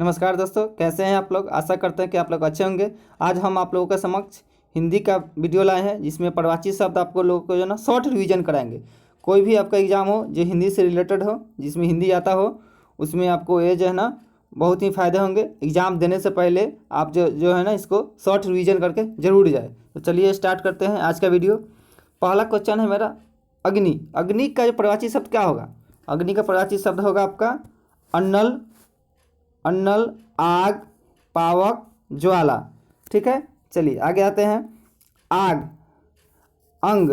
नमस्कार दोस्तों, कैसे हैं आप लोग। आशा करते हैं कि आप लोग अच्छे होंगे। आज हम आप लोगों के समक्ष हिंदी का वीडियो लाए हैं, जिसमें प्रवाची शब्द आपको लोगों को जो ना शॉर्ट रिवीजन कराएंगे। कोई भी आपका एग्जाम हो जो हिंदी से रिलेटेड हो, जिसमें हिंदी आता हो, उसमें आपको ये जो है ना बहुत ही फ़ायदे होंगे। एग्ज़ाम देने से पहले आप जो है ना इसको शॉर्ट रिवीजन करके जरूर जाए। तो चलिए स्टार्ट करते हैं आज का वीडियो। पहला क्वेश्चन है मेरा, अग्नि। अग्नि का जो प्रवाची शब्द क्या होगा? अग्नि का प्रवाची शब्द होगा आपका अन्नल, अन्नल, आग, पावक, ज्वाला। ठीक है, चलिए आगे आते हैं। आग, अंग।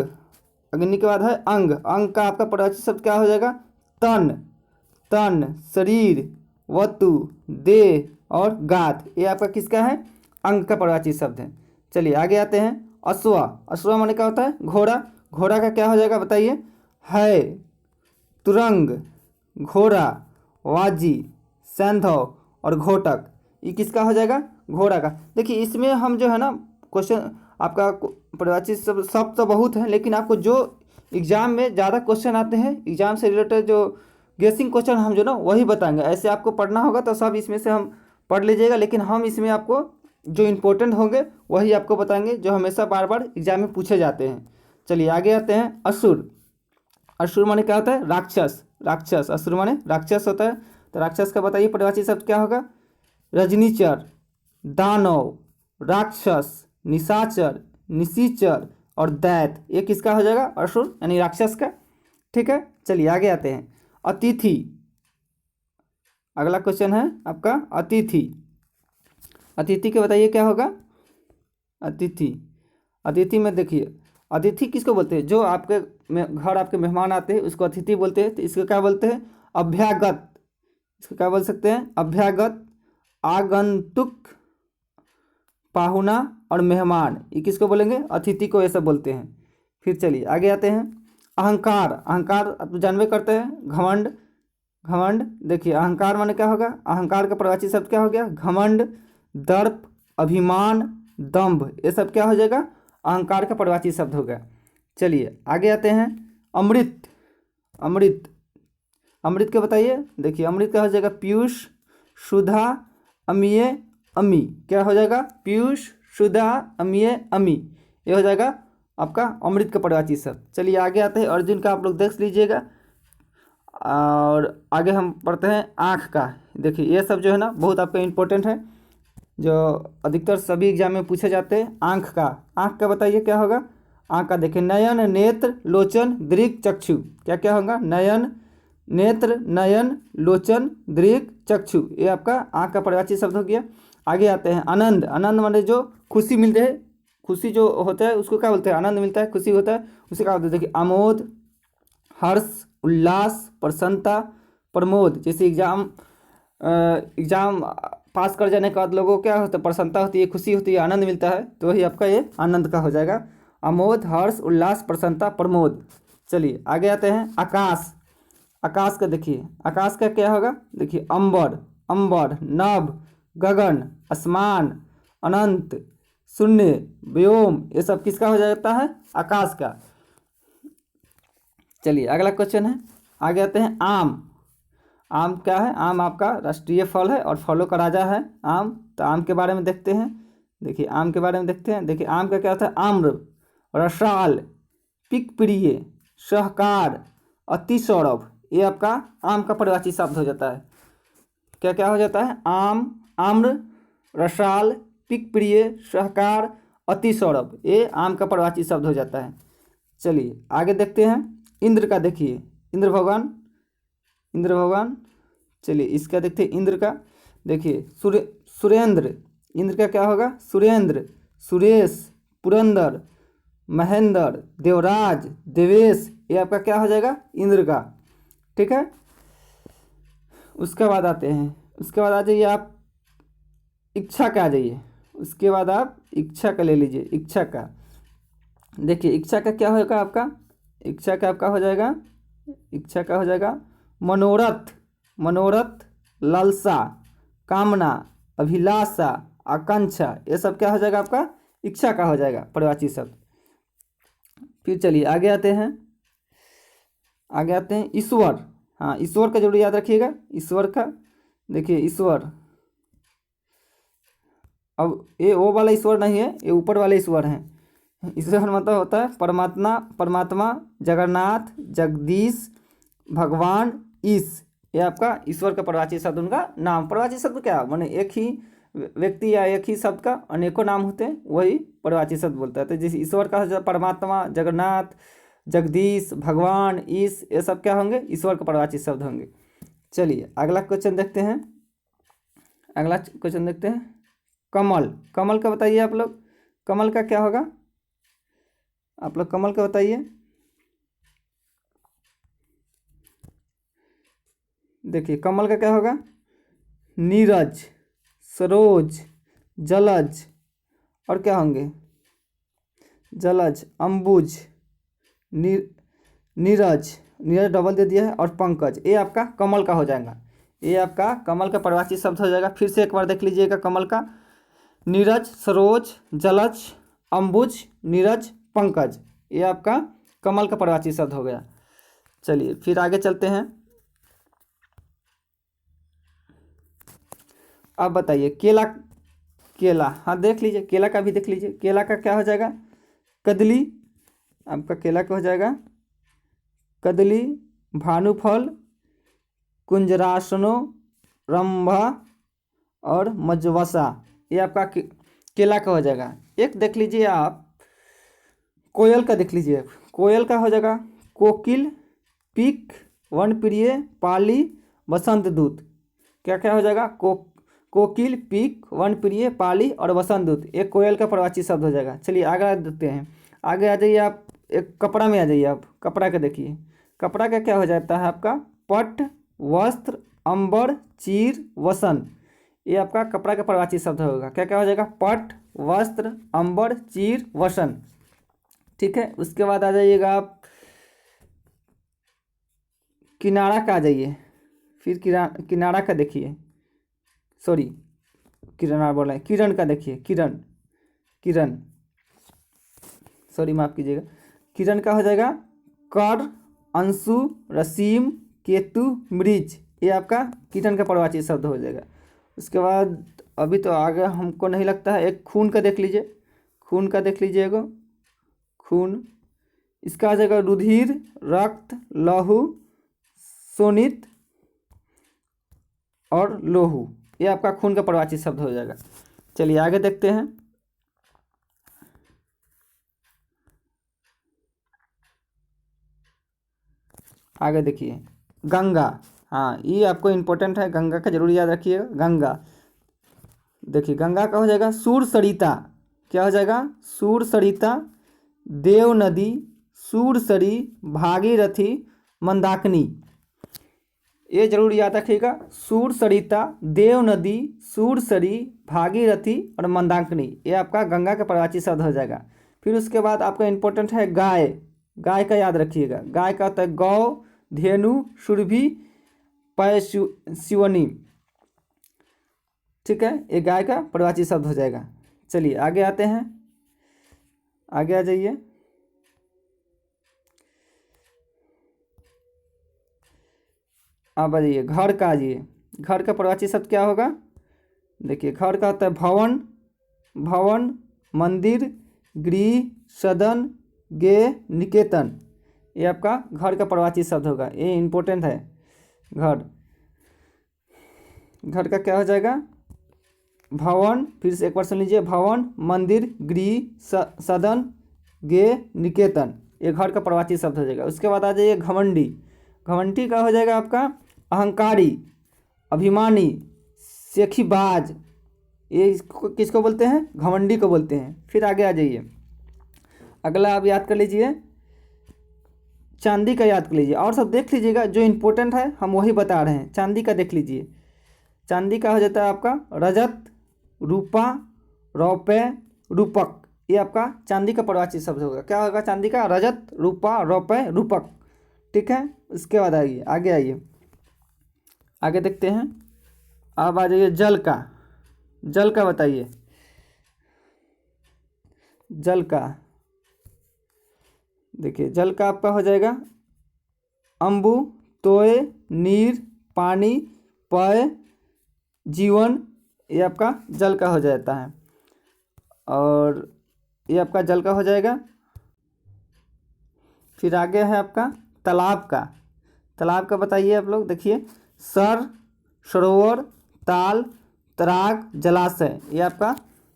अग्नि के बाद है अंग। अंग का आपका प्रवाची शब्द क्या हो जाएगा? तन, तन, शरीर, वतु, देह और गात। ये आपका किसका है? अंग का प्रवाची शब्द है। चलिए आगे आते हैं। अश्वा। अश्वा माने क्या होता है? घोड़ा। घोड़ा का क्या हो जाएगा बताइए? है, तुरंग, घोड़ा, वाजी, सैंधव और घोटक। ये किसका हो जाएगा? घोड़ा का। देखिए इसमें हम जो है ना क्वेश्चन आपका प्रवाची सब तो बहुत है, लेकिन आपको जो एग्जाम में ज़्यादा क्वेश्चन आते हैं, एग्जाम से रिलेटेड जो गेसिंग क्वेश्चन हम जो ना वही बताएंगे। ऐसे आपको पढ़ना होगा तो सब इसमें से हम पढ़ लीजिएगा, लेकिन हम इसमें आपको जो इम्पोर्टेंट होंगे वही आपको बताएंगे, जो हमेशा बार बार एग्जाम में पूछे जाते हैं। चलिए आगे आते हैं। असुर। असुर माने क्या होता है? राक्षस। राक्षस, असुर माने राक्षस होता है। तो राक्षस का बताइए प्रवाची शब्द क्या होगा? रजनीचर, दानव, राक्षस, निशाचर, निशीचर और दैत। ये किसका हो जाएगा? असुर यानी राक्षस का। ठीक है, चलिए आगे आते हैं। अतिथि। अगला क्वेश्चन है आपका अतिथि। अतिथि के बताइए क्या होगा? अतिथि। अतिथि में देखिए, अतिथि किसको बोलते हैं? जो आपके घर आपके मेहमान आते हैं उसको अतिथि बोलते हैं। तो इसको क्या बोलते हैं? अभ्यागत। इसको क्या बोल सकते हैं? अभ्यागत, आगंतुक, पाहुना और मेहमान। ये किसको बोलेंगे? अतिथि को ये सब बोलते हैं। फिर चलिए आगे आते हैं। अहंकार। अहंकार आप जानबे करते हैं, घमंड। घमंड, देखिए अहंकार माने क्या होगा? अहंकार का प्रवाची शब्द क्या हो गया? घमंड, दर्प, अभिमान, दंभ। ये सब क्या हो जाएगा? अहंकार का प्रवाची शब्द हो गया। चलिए आगे आते हैं। अमृत। अमृत। अमृत के बताइए। देखिए अमृत क्या हो जाएगा? पीयूष, सुधा, अमीय, अमी। क्या हो जाएगा? पीयूष, सुधा, अमीय, अमी। ये हो जाएगा आपका अमृत का प्रवाची शब्द। चलिए आगे आते हैं। अर्जुन का आप लोग देख लीजिएगा। और आगे हम पढ़ते हैं आँख का। देखिए ये सब जो है ना बहुत आपका इम्पोर्टेंट है, जो अधिकतर सभी एग्जाम में पूछे जाते हैं। आँख का। आँख का बताइए क्या होगा? आँख का देखिए नयन, नेत्र, लोचन, दृक्, चक्षु। क्या क्या होगा? नयन, नेत्र, नयन, लोचन, दृक्, चक्षु। ये आपका आँख का प्रवाची शब्द हो गया। आगे आते हैं। आनंद। आनंद माने जो खुशी मिलती है, खुशी जो होता है उसको क्या बोलते हैं? आनंद मिलता है, खुशी होता है, उसे क्या बोलते हैं? देखिए आमोद, हर्ष, उल्लास, प्रसन्नता, प्रमोद। जैसे एग्जाम पास कर जाने के बाद लोगों को क्या होता है? प्रसन्नता होती है, खुशी होती है, आनंद मिलता है। तो वही आपका ये आनंद का हो जाएगा। आमोद, हर्ष, उल्लास, प्रसन्नता, प्रमोद। चलिए आगे आते हैं। आकाश। आकाश का देखिए, आकाश का क्या होगा? देखिए अंबर, अंबर, नभ, गगन, आसमान, अनंत, शून्य, व्योम। ये सब किसका हो जाता है? आकाश का। चलिए अगला क्वेश्चन है। आगे आते हैं। आम। आम क्या है? आम आपका राष्ट्रीय फल है और फलों का राजा है आम। तो आम के बारे में देखते हैं। देखिए आम के बारे में देखते हैं। देखिए आम का क्या होता है? आम्र, रसाल, पिक प्रिय, सहकार, अति सौरभ। ये आपका आम का प्रवाची शब्द हो जाता है। क्या क्या हो जाता है? आम, आम्र, रसाल, पिक प्रिय, सहकार, अति सौरभ। ये आम का प्रवाची शब्द हो जाता है। चलिए आगे देखते हैं। इंद्र का देखिए, इंद्र भगवान, इंद्र भगवान। चलिए इसका देखते हैं। इंद्र का देखिए सुरेंद्र। इंद्र का क्या होगा? सुरेंद्र, सुरेश, पुरंदर, महेंद्र, देवराज, देवेश। ये आपका क्या हो जाएगा? इंद्र का। ठीक है, उसके बाद आते हैं। उसके बाद आ जाइए आप इच्छा का। आ जाइए उसके बाद आप इच्छा का ले लीजिए। इच्छा का देखिए, इच्छा का क्या होगा आपका? इच्छा का आपका हो जाएगा, इच्छा का हो जाएगा मनोरथ, मनोरथ, लालसा, कामना, अभिलाषा, आकांक्षा। ये सब क्या हो जाएगा आपका? इच्छा का हो जाएगा प्रवाची शब्द। फिर चलिए आगे आते हैं। आगे आते हैं ईश्वर। हाँ, ईश्वर का जरूर याद रखिएगा। ईश्वर का देखिए, ईश्वर, अब ये वो वाला ईश्वर नहीं है, ये ऊपर वाले ईश्वर हैं। ईश्वर मतलब होता है परमात्मा, परमात्मा, जगन्नाथ, जगदीश, भगवान, ईश। ये आपका ईश्वर का परिभाषित शब्द, उनका नाम। परिभाषित शब्द क्या माने एक ही व्यक्ति या एक ही शब्द का अनेकों नाम होते हैं, वही परिभाषित शब्द बोलता है। तो जैसे ईश्वर का जो परमात्मा, जगन्नाथ, जगदीश, भगवान, ईश, ये सब क्या होंगे? ईश्वर का परिभाषित शब्द होंगे। चलिए अगला क्वेश्चन देखते हैं। अगला क्वेश्चन देखते हैं, कमल। कमल का बताइए आप लोग, कमल का क्या होगा? आप लोग कमल का बताइए। देखिए कमल का क्या होगा? नीरज, सरोज, जलज, और क्या होंगे? जलज, अंबुज, नीरज, नीरज डबल दे दिया है, और पंकज। ये आपका कमल का हो जाएगा। ये आपका कमल का परिभाषित शब्द हो जाएगा। फिर से एक बार देख लीजिएगा कमल का, नीरज, सरोज, जलज, अंबुज, नीरज, पंकज। ये आपका कमल का परिभाषित शब्द हो गया। चलिए फिर आगे चलते हैं। अब बताइए केला। केला, हाँ देख लीजिए, केला का भी देख लीजिए। केला का क्या हो जाएगा? कदली। आपका केला का हो जाएगा कदली, भानुफल, कुंजरासनो, रंभा और मजवसा। ये आपका केला का हो जाएगा। एक देख लीजिए आप, कोयल का देख लीजिए। कोयल का हो जाएगा कोकिल, पिक, वनप्रिय, पाली, बसंत दूत। क्या क्या हो जाएगा? कोकिल, पिक, वनप्रिय, पाली और बसंत दूत। एक कोयल का परिभाषित शब्द हो जाएगा। चलिए आगे देखते हैं। आगे आ जाइए आप, एक कपड़ा में आ जाइए आप। कपड़ा का देखिए, कपड़ा का क्या हो जाता है आपका? पट, वस्त्र, अंबर, चीर, वसन। ये आपका कपड़ा का परिभाषित शब्द होगा। क्या क्या हो जाएगा? पट, वस्त्र, अंबर, चीर, वसन। ठीक है, उसके बाद आ जाइएगा आप किनारा का आ जाइए। फिर किनारा का देखिए, सॉरी किरण बोल रहे हैं, किरण का देखिए। किरण, किरण, सॉरी माफ कीजिएगा। किरण का हो जाएगा कर, अंशु, रसीम, केतु, मृज। ये आपका किरण का परिभाषित शब्द हो जाएगा। उसके बाद अभी तो आगे हमको नहीं लगता है, एक खून का देख लीजिए। खून का देख लीजिएगा, खून। इसका आ जाएगा रुधिर, रक्त, लहू, शोणित और लोहू। ये आपका खून का परिभाषित शब्द हो जाएगा। चलिए आगे देखते हैं। आगे देखिए गंगा। हाँ ये आपको इम्पोर्टेंट है, गंगा का जरूर याद रखिएगा। गंगा, देखिए गंगा का हो जाएगा सूर सरिता। क्या हो जाएगा? सूर सरिता, देव नदी, सूरसरी, भागीरथी, मंदाकिनी। ये जरूर याद रखिएगा। सूर सरिता, देव नदी, सूरसरी, भागीरथी और मंदाकिनी। ये आपका गंगा का परिभाषित शब्द हो जाएगा। फिर उसके बाद आपका इम्पोर्टेंट है गाय। गाय का याद रखिएगा। गाय का होता है गौ, धेनु, सुरभि, शिवनी। ठीक है, ये गाय का परिभाषित शब्द हो जाएगा। चलिए आगे आते हैं। आगे आ जाइए। आप आ जाइए घर का। आ जाइए, घर का परिभाषित शब्द क्या होगा? देखिए घर का होता है भवन, भवन, मंदिर, गृह, सदन, गे, निकेतन। ये आपका घर का परिभाषित शब्द होगा। ये इम्पोर्टेंट है। घर, घर का क्या हो जाएगा? भवन, फिर से एक बार सुन लीजिए, भवन, मंदिर, गृह, सदन, गे, निकेतन। ये घर का परिभाषित शब्द हो जाएगा। उसके बाद आ जाइए घमंडी। घमंडी का हो जाएगा आपका अहंकारी, अभिमानी, शेखीबाज। ये किसको बोलते हैं? घमंडी को बोलते हैं। फिर आगे आ जाइए, अगला आप याद कर लीजिए, चांदी का याद कर लीजिए। और सब देख लीजिएगा, जो इम्पोर्टेंट है हम वही बता रहे हैं। चांदी का देख लीजिए। चांदी का हो जाता है आपका रजत, रूपा, रौपय, रूपक। ये आपका चांदी का परिभाषित शब्द होगा। क्या होगा चांदी का? रजत, रूपा, रौपय, रूपक। ठीक है, उसके बाद आइए, आगे आइए, आगे देखते हैं। अब आ जाइए जल का। जल का बताइए। जल का देखिए, जल का आपका हो जाएगा अम्बु, तोय, नीर, पानी, पय, जीवन। ये आपका जल का हो जाता है। और ये आपका जल का हो जाएगा। फिर आगे है आपका तालाब का। तालाब का बताइए आप लोग, देखिए सर, सरोवर, ताल, तराग, जलाशय, ये आपका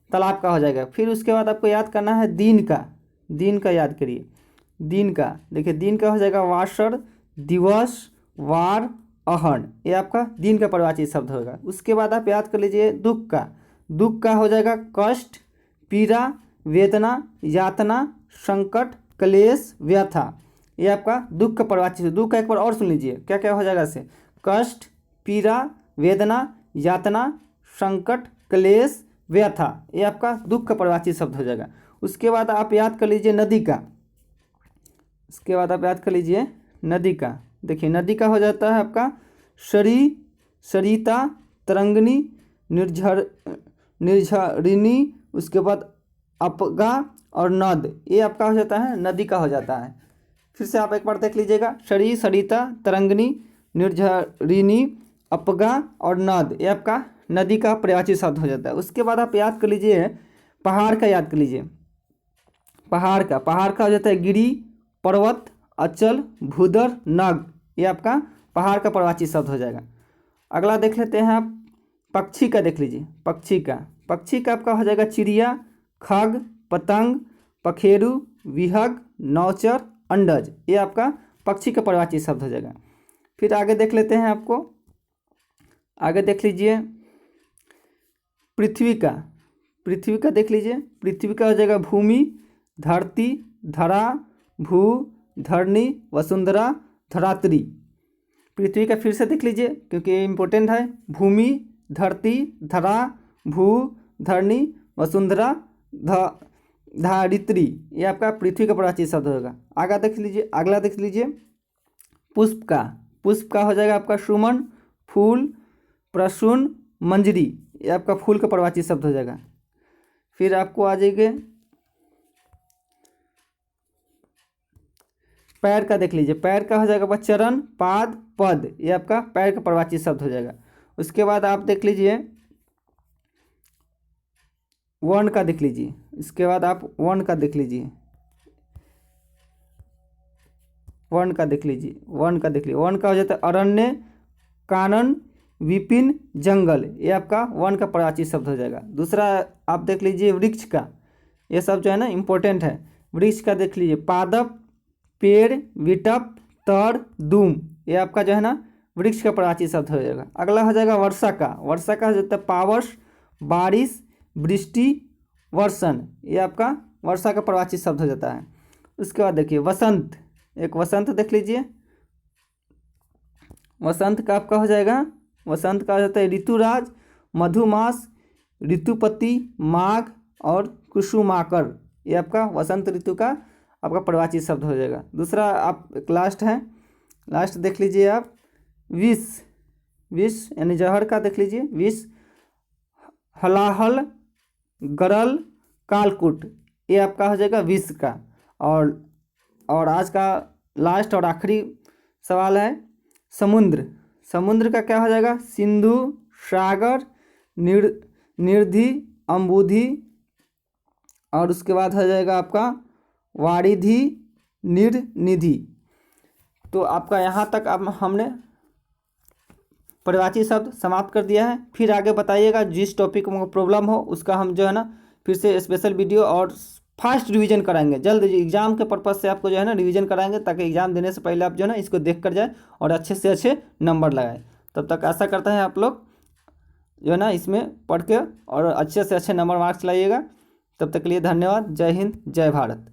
तालाब का हो जाएगा। फिर उसके बाद आपको याद करना है दिन का। दिन का याद करिए। दिन का देखिए, दिन का हो जाएगा वासर, दिवस, वार, अहन, ये आपका दिन का परिवारवाची शब्द होगा। उसके बाद आप याद कर लीजिए दुख का। दुख का हो जाएगा कष्ट, पीड़ा, वेदना, यातना, संकट, क्लेश, व्यथा, ये आपका दुख का परिवारवाची। दुख का एक बार और सुन लीजिए, क्या क्या हो जाएगा इससे, कष्ट, पीड़ा, वेदना, यातना, संकट, क्लेश, व्यथा, ये आपका दुख का परिवारवाची शब्द हो जाएगा। उसके बाद आप याद कर लीजिए नदी का। उसके बाद आप याद कर लीजिए नदी का। देखिए नदी का हो जाता है आपका सरी, सरिता, तरंगनी, निर्झरिणी, उसके बाद अपगा और नद, ये आपका हो जाता है नदी का हो जाता है। फिर से आप एक बार देख लीजिएगा, सरी, सरिता, तरंगनी, निर्झरिणी, अपगा और नद, ये आपका नदी का पर्यायवाची शब्द हो जाता है। उसके बाद आप याद कर लीजिए पहाड़ का। याद कर लीजिए पहाड़ का। पहाड़ का हो जाता है गिरी, पर्वत, अचल, भूदर, नग, ये आपका पहाड़ का पर्यायवाची शब्द हो जाएगा। अगला देख लेते हैं आप पक्षी का। देख लीजिए पक्षी का। पक्षी का आपका हो जाएगा चिड़िया, खग, पतंग, पखेरु, विहग, नौचर, अंडज, ये आपका पक्षी का पर्यायवाची शब्द हो जाएगा। फिर आगे देख लेते हैं आपको, आगे देख लीजिए पृथ्वी का। पृथ्वी का देख लीजिए, पृथ्वी का हो जाएगा भूमि, धरती, धरा, भू, धरणी, वसुंधरा, धरात्री। पृथ्वी का फिर से देख लीजिए क्योंकि ये इम्पोर्टेंट है। भूमि, धरती, धरा, भू, धरणी, वसुंधरा, धारित्री, ये आपका पृथ्वी का पर्यायवाची शब्द होगा। आगे देख लीजिए, अगला देख लीजिए पुष्प का। पुष्प का हो जाएगा आपका सुमन, फूल, प्रसून, मंजरी, ये आपका फूल का पर्यायवाची शब्द हो जाएगा। फिर आपको आ जाएंगे पैर का। देख लीजिए पैर का हो जाएगा चरण, पाद, पद, ये आपका पैर का पर्यायवाची शब्द हो जाएगा। उसके बाद आप देख लीजिए वर्ण का। देख लीजिए इसके बाद आप वर्ण का देख लीजिए, वर्ण का देख लीजिए, वर्ण का देख लीजिए। वर्ण का हो जाता है अरण्य, कानन, विपिन, जंगल, ये आपका वर्ण का पर्यायवाची शब्द हो जाएगा। दूसरा आप देख लीजिए वृक्ष का। ये सब जो है ना इम्पोर्टेंट है। वृक्ष का देख लीजिए पादप, पेड़, विटप, तड़, दूम, ये आपका जो है ना वृक्ष का पर्यायवाची शब्द हो जाएगा। अगला हो जाएगा वर्षा का। वर्षा का हो जाता है पावस, बारिश, वृष्टि, वर्षण, ये आपका वर्षा का पर्यायवाची शब्द हो जाता है। उसके बाद देखिए वसंत। एक वसंत देख लीजिए, वसंत का आपका हो जाएगा, वसंत का हो जाता है ऋतुराज, मधुमास, ऋतुपति, माघ और कुसुमाकर, ये आपका वसंत ऋतु का आपका पर्यायवाची शब्द हो जाएगा। दूसरा आप एक लास्ट है, लास्ट देख लीजिए आप विष। विष यानी जहर का देख लीजिए, विष, हलाहल, गरल, कालकुट, ये आपका हो जाएगा विष का। और आज का लास्ट और आखिरी सवाल है समुद्र। समुद्र का क्या हो जाएगा, सिंधु, सागर, निर्धि, अम्बुधि, और उसके बाद हो जाएगा आपका वारिधि, निर्निधि। तो आपका यहाँ तक अब हमने पर्यायवाची शब्द समाप्त कर दिया है। फिर आगे बताइएगा जिस टॉपिक में प्रॉब्लम हो उसका हम जो है ना फिर से स्पेशल वीडियो और फास्ट रिवीजन कराएंगे। जल्द एग्जाम के पर्पज़ से आपको जो है ना रिवीजन कराएंगे ताकि एग्जाम देने से पहले आप जो है ना इसको देख कर जाए और अच्छे से अच्छे नंबर लगाए। तब तक आशा करता है आप लोग जो है ना इसमें पढ़ के और अच्छे से अच्छे नंबर मार्क्स लाइएगा। तब तक के लिए धन्यवाद। जय हिंद, जय भारत।